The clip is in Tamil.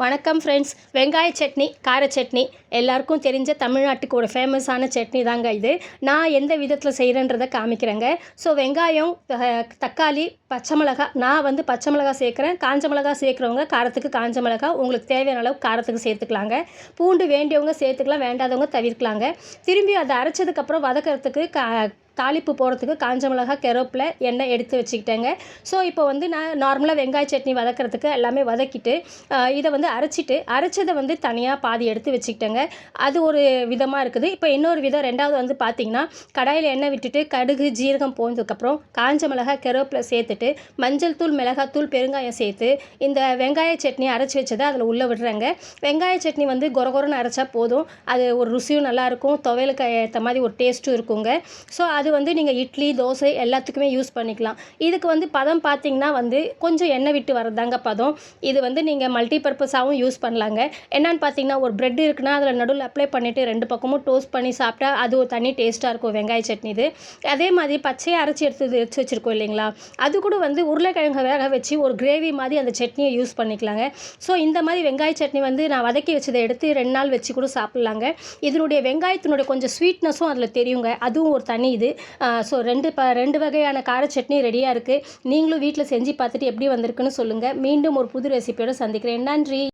வணக்கம் ஃப்ரெண்ட்ஸ். வெங்காய சட்னி, கார சட்னி எல்லாருக்கும் தெரிஞ்ச தமிழ்நாட்டுக்கு ஒரு ஃபேமஸான சட்னி தாங்க இது. நான் எந்த விதத்தில் செய்கிறேன்றதை காமிக்கிறேங்க. ஸோ வெங்காயம், தக்காளி, பச்சை மிளகா. நான் வந்து பச்சை மிளகா சேர்க்குறேன். காஞ்ச மிளகா சேர்க்குறவங்க காரத்துக்கு காஞ்ச மிளகா உங்களுக்கு தேவையான அளவு காரத்துக்கு சேர்த்துக்கலாங்க. பூண்டு வேண்டியவங்க சேர்த்துக்கலாம், வேண்டாதவங்க தவிர்க்கலாங்க. திரும்பி அதை அரைச்சதுக்கப்புறம் வதக்கிறதுக்கு தாளிப்பு போடுறதுக்கு காஞ்ச மிளகா, கருவேப்பிலை, எண்ணெய் எடுத்து வச்சுக்கிட்டேங்க. ஸோ இப்போ வந்து நான் நார்மலாக வெங்காய சட்னி வதக்கிறதுக்கு எல்லாமே வதக்கிட்டு இதை வந்து அரைச்சதை வந்து தனியாக பாதி எடுத்து வச்சுக்கிட்டேங்க. அது ஒரு விதமாக இருக்குது. இப்போ இன்னொரு விதம் ரெண்டாவது வந்து பார்த்திங்கன்னா, கடாயில் எண்ணெய் விட்டுட்டு கடுகு, ஜீரகம் போனதுக்கப்புறம் காஞ்ச மிளகா, கருவேப்பிலை சேர்த்துட்டு மஞ்சள் தூள், மிளகாத்தூள், பெருங்காயம் சேர்த்து இந்த வெங்காய சட்னி அரைச்சி வச்சதை அதில் உள்ளே விடுறேங்க. வெங்காய சட்னி வந்து கொரகொரன்னு அரைச்சா போதும். அது ஒரு ருசியும் நல்லாயிருக்கும், துவையலுக்கு ஏற்ற மாதிரி ஒரு டேஸ்ட்டும் இருக்குங்க. ஸோ அது வந்து நீங்கள் இட்லி, தோசை எல்லாத்துக்குமே யூஸ் பண்ணிக்கலாம். இதுக்கு வந்து பதம் பார்த்திங்கன்னா வந்து கொஞ்சம் எண்ணெய் விட்டு வரதாங்க பதம். இது வந்து நீங்கள் மல்டி பர்பஸாகவும் யூஸ் பண்ணலாங்க. என்னென்னு பார்த்தீங்கன்னா, ஒரு ப்ரெட் இருக்குன்னா அதில் நடுவில் அப்ளை பண்ணிவிட்டு 2 பக்கமும் டோஸ்ட் பண்ணி சாப்பிட்டா அது ஒரு தனி டேஸ்ட்டாக இருக்கும் வெங்காய சட்னி இது. அதே மாதிரி பச்சையை அரைச்சி எடுத்து வச்சுருக்கோம் இல்லைங்களா, அது கூட வந்து உருளைக்கிழங்கு வேக வச்சு ஒரு கிரேவி மாதிரி அந்த சட்னியை யூஸ் பண்ணிக்கலாங்க. ஸோ இந்த மாதிரி வெங்காய சட்னி வந்து நான் வதக்கி வச்சதை எடுத்து 2 நாள் வச்சு கூட சாப்பிட்லாங்க. இதனுடைய வெங்காயத்தினுடைய கொஞ்சம் ஸ்வீட்னஸும் அதில் தெரியுங்க. அதுவும் ஒரு தனி இது. ஸோ ரெண்டு வகையான கார சட்னி ரெடியாக இருக்குது. நீங்களும் வீட்டில் செஞ்சு பார்த்துட்டு எப்படி வந்திருக்குன்னு சொல்லுங்கள். மீண்டும் ஒரு புது ரெசிபியோடு சந்திக்கிறேன். நன்றி.